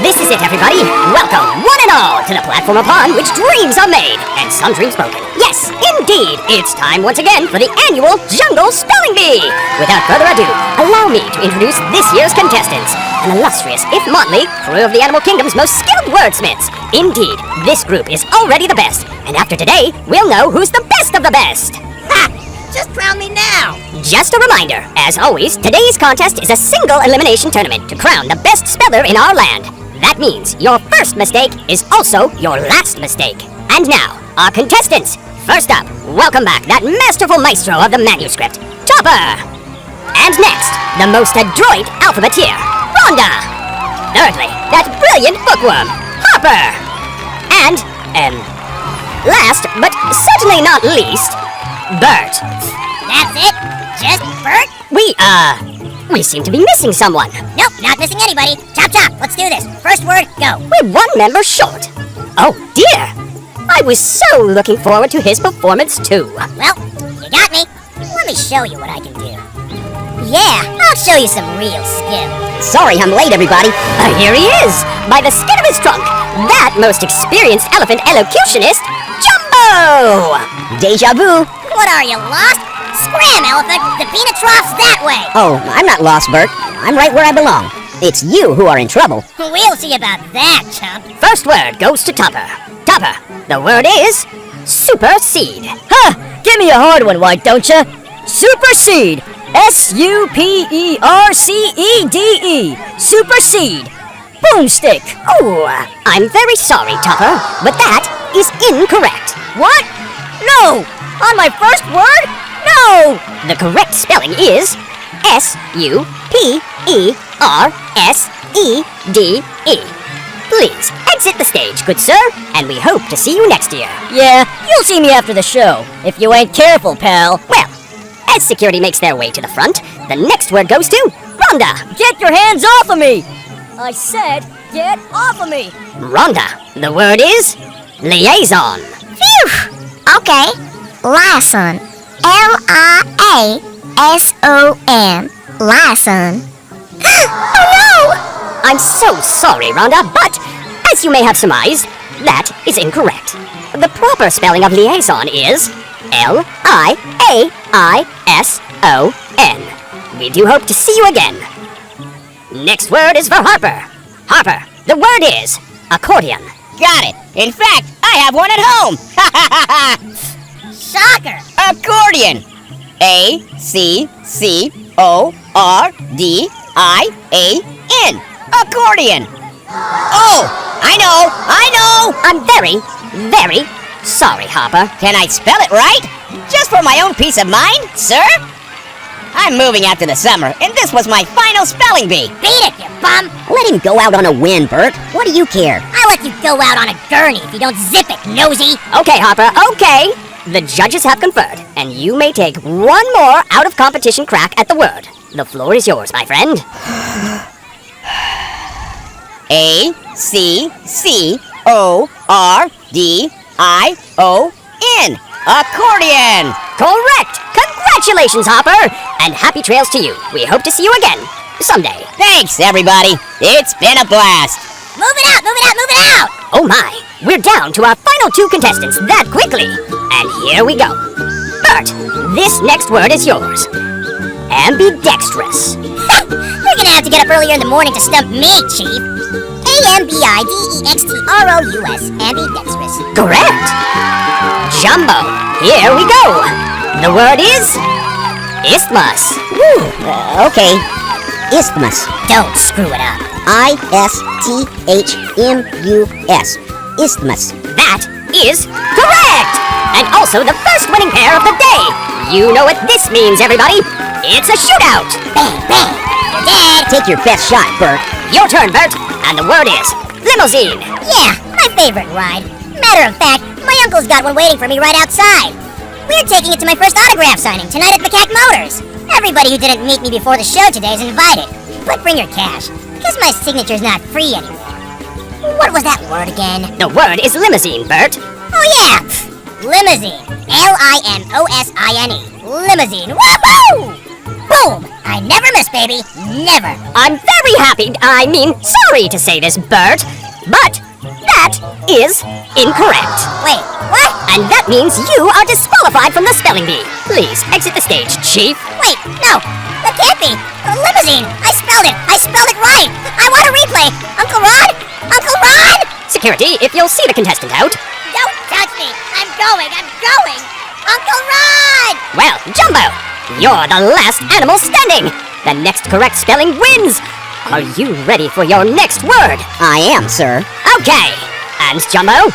This is it, everybody. Welcome, one and all, to the platform upon which dreams are made and some dreams broken. Yes, indeed, it's time once again for the annual Jungle Spelling Bee. Without further ado, allow me to introduce this year's contestants, an illustrious, if motley, crew of the animal kingdom's most skilled wordsmiths. Indeed, this group is already the best, and after today, we'll know who's the best of the best. Ha! Just crown me now! Just a reminder, as always, today's contest is a single elimination tournament to crown the best speller in our land. That means your first mistake is also your last mistake. And now, our contestants. First up, welcome back that masterful maestro of the manuscript, Topper. And next, the most adroit alphabetier, Rhonda. Thirdly, that brilliant bookworm, Harper. And, last, but certainly not least, Bert. That's it? Just Bert? We seem to be missing someone. Nope, not missing anybody. Chop chop, let's do this. First word, go. We're one member short. Oh dear! I was so looking forward to his performance too. Well, you got me. Let me show you what I can do. Yeah, I'll show you some real skill. Sorry I'm late, everybody. Here he is, by the skin of his trunk, that most experienced elephant elocutionist, Jumbo! Deja vu. What are you, lost? Scram, elephant! The peanut trough's that way! Oh, I'm not lost, Bert. I'm right where I belong. It's you who are in trouble. We'll see about that, chump. First word goes to Topper. Topper, the word is supersede. Huh! Give me a hard one, White, don't ya? Supersede! S-U-P-E-R-C-E-D-E! Supersede! Boomstick! Oh, I'm very sorry, Topper, but that is incorrect. What? No! On my first word? No! The correct spelling is S-U-P-E-R-S-E-D-E. Please exit the stage, good sir, and we hope to see you next year. Yeah, you'll see me after the show, if you ain't careful, pal. Well, as security makes their way to the front, the next word goes to Rhonda. Get your hands off of me! I said, get off of me! Rhonda, the word is liaison. Phew! Okay. Liaison. L-I-A-S-O-N. Liaison. Oh no! I'm so sorry, Rhonda, but as you may have surmised, that is incorrect. The proper spelling of liaison is L-I-A-I-S-O-N. We do hope to see you again. Next word is for Harper. Harper, the word is accordion. Got it. In fact, I have one at home. Shocker! Accordion. A-C-C-O-R-D-I-A-N. Accordion. Oh, I know. I'm very, very sorry, Harper. Can I spell it right? Just for my own peace of mind, sir? I'm moving after the summer, and this was my final spelling bee. Beat it, you bum! Let him go out on a win, Bert. What do you care? I'll let you go out on a gurney if you don't zip it, nosy! Okay, Harper, okay. The judges have conferred, and you may take one more out-of-competition crack at the word. The floor is yours, my friend. A-C-C-O-R-D-I-O-N. Accordion! Correct! Congratulations, Harper! And happy trails to you. We hope to see you again someday. Thanks, everybody. It's been a blast. Move it out, move it out, move it out! Oh my, we're down to our final two contestants that quickly. And here we go. Bert, this next word is yours. Ambidextrous. You're gonna have to get up earlier in the morning to stump me, Chief. A-M-B-I-D-E-X-T-R-O-U-S, ambidextrous. Correct. Jumbo, here we go. The word is isthmus. Okay, isthmus. Don't screw it up. I-S-T-H-M-U-S. Isthmus. That is correct! And also the first winning pair of the day. You know what this means, everybody. It's a shootout. Bang, bang! You're dead! Take your best shot, Bert. Your turn, Bert. And the word is limousine. Yeah, my favorite ride. Matter of fact, my uncle's got one waiting for me right outside. We're taking it to my first autograph signing tonight at Macaque Motors. Everybody who didn't meet me before the show today is invited. But bring your cash, because my signature's not free anymore. What was that word again? The word is limousine, Bert. Oh yeah! Limousine. L-I-M-O-S-I-N-E. Limousine. Woohoo! Boom! I never miss, baby. Never. I'm very happy, sorry to say this, Bert, but that is incorrect. Wait, what? And that means you are disqualified from the spelling bee. Please exit the stage, Chief. Wait, no. That can't be. Limousine. I spelled it right. I want a replay. Uncle Ron? Uncle Ron! Security, if you'll see the contestant out. Don't touch me. I'm going. Uncle Ron! Well, Jumbo, you're the last animal standing. The next correct spelling wins. Are you ready for your next word? I am, sir. Okay. And Jumbo,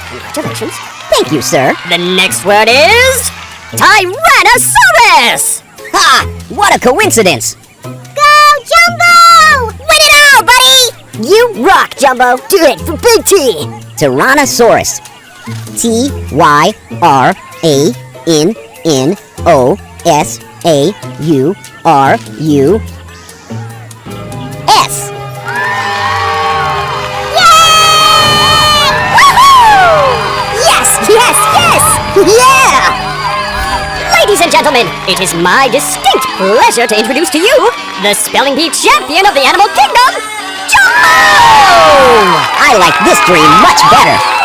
congratulations. Thank you, sir. The next word is Tyrannosaurus. Ha! What a coincidence! Go, Jumbo! Win it all, buddy! You rock, Jumbo. Do it for Big T. Tyrannosaurus. Tyrannosaurus. Yes! Yeah! Ladies and gentlemen, it is my distinct pleasure to introduce to you the Spelling Bee champion of the Animal Kingdom, Jumbo! I like this dream much better.